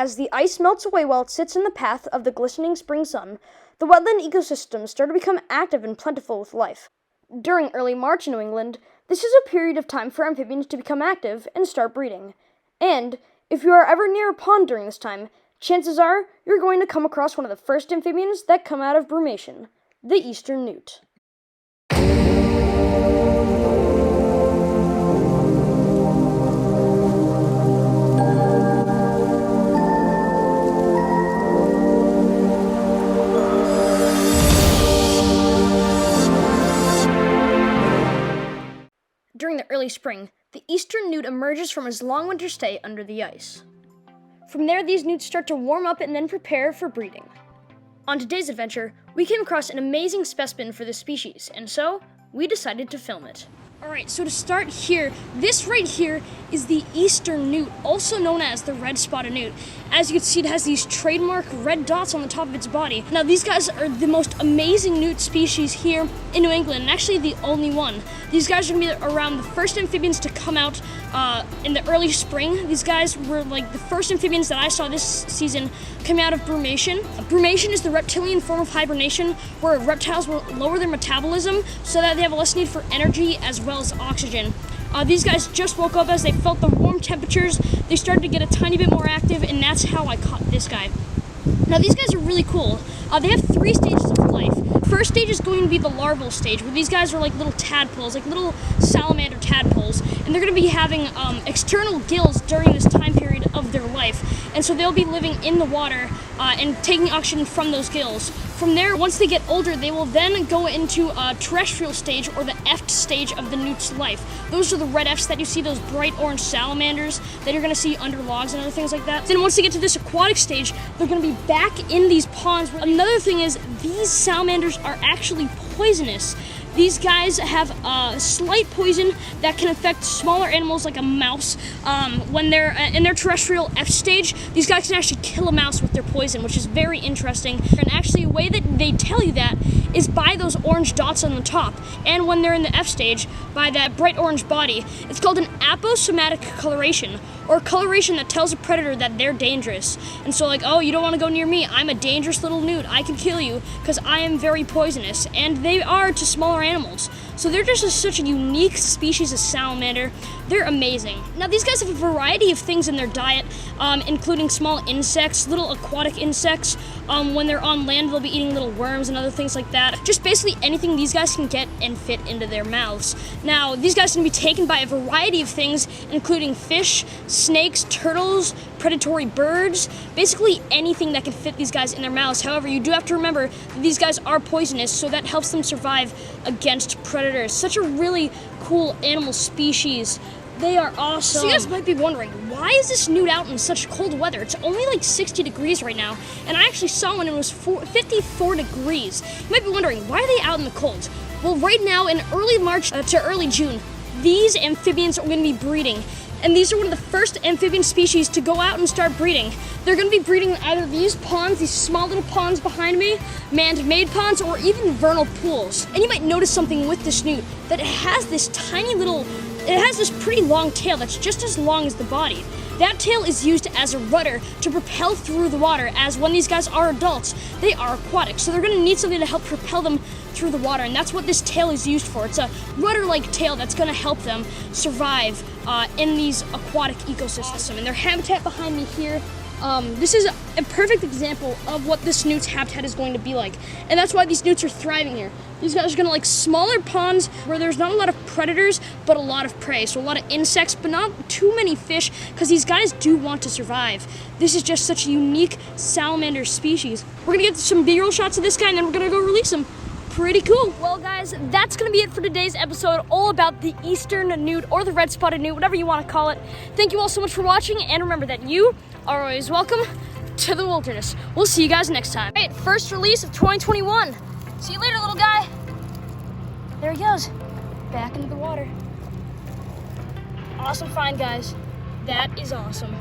As the ice melts away while it sits in the path of the glistening spring sun, the wetland ecosystems start to become active and plentiful with life. During early March in New England, this is a period of time for amphibians to become active and start breeding. And if you are ever near a pond during this time, chances are you're going to come across one of the first amphibians that come out of brumation, the eastern newt. During the early spring, the eastern newt emerges from his long winter stay under the ice. From there, these newts start to warm up and then prepare for breeding. On today's adventure, we came across an amazing specimen for this species, and so we decided to film it. Alright, so to start here, this right here is the eastern newt, also known as the red spotted newt. As you can see, it has these trademark red dots on the top of its body. Now, these guys are the most amazing newt species here in New England, and actually the only one. These guys are going to be around the first amphibians to come out in the early spring. These guys were like the first amphibians that I saw this season coming out of brumation. Brumation is the reptilian form of hibernation where reptiles will lower their metabolism so that they have less need for energy as well as oxygen. These guys just woke up as they felt the warm temperatures. They started to get a tiny bit more active, and that's how I caught this guy. Now, these guys are really cool. They have 3 stages of life. First stage is going to be the larval stage, where these guys are like little tadpoles, like little salamander tadpoles, and they're going to be having external gills during this time period of their life, and so they'll be living in the water and taking oxygen from those gills. From there, once they get older, they will then go into a terrestrial stage, or the F stage of the newt's life. Those are the red Fs that you see, those bright orange salamanders that you're going to see under logs and other things like that. Then once they get to this aquatic stage, they're going to be back in these ponds. Another thing is, these salamanders are actually poisonous. These guys have a slight poison that can affect smaller animals like a mouse. When they're in their terrestrial F stage, these guys can actually kill a mouse with their poison, which is very interesting. And actually, a way that they tell you that is by those orange dots on the top. And when they're in the F stage, by that bright orange body. It's called an aposematic coloration, or coloration that tells a predator that they're dangerous. And so like, oh, you don't want to go near me. I'm a dangerous little newt. I can kill you because I am very poisonous. And they are to smaller animals. So they're just such a unique species of salamander. They're amazing. Now, these guys have a variety of things in their diet, including small insects, little aquatic insects. When they're on land, they'll be eating little worms and other things like that. Just basically anything these guys can get and fit into their mouths. Now, these guys can be taken by a variety of things, including fish, snakes, turtles, predatory birds, basically anything that can fit these guys in their mouths. However, you do have to remember that these guys are poisonous, so that helps them survive against predators. Such a really cool animal species. They are awesome. So you guys might be wondering, why is this newt out in such cold weather? It's only like 60 degrees right now, and I actually saw one and it was 54 degrees. You might be wondering, why are they out in the cold? Well, right now in early March to early June, these amphibians are going to be breeding. And these are one of the first amphibian species to go out and start breeding. They're going to be breeding in either these ponds, these small little ponds behind me, man-made ponds, or even vernal pools. And you might notice something with this newt, that it has this tiny little, it has this pretty long tail that's just as long as the body. That tail is used as a rudder to propel through the water, as when these guys are adults, they are aquatic. So they're going to need something to help propel them through the water, and that's what this tail is used for. It's a rudder-like tail that's going to help them survive in these aquatic ecosystems. And their habitat behind me here, this is a perfect example of what this newt's habitat is going to be like. And that's why these newts are thriving here. These guys are going to like smaller ponds where there's not a lot of predators, but a lot of prey. So a lot of insects, but not too many fish, because these guys do want to survive. This is just such a unique salamander species. We're going to get some B-roll shots of this guy, and then we're going to go release him. Pretty cool. Well, guys, that's going to be it for today's episode, all about the eastern newt, or the red spotted newt, whatever you want to call it. Thank you all so much for watching, and remember that you are always welcome to the wilderness. We'll see you guys next time. All right, first release of 2021. See you later, little guy. There he goes, back into the water. Awesome find, guys. That is awesome.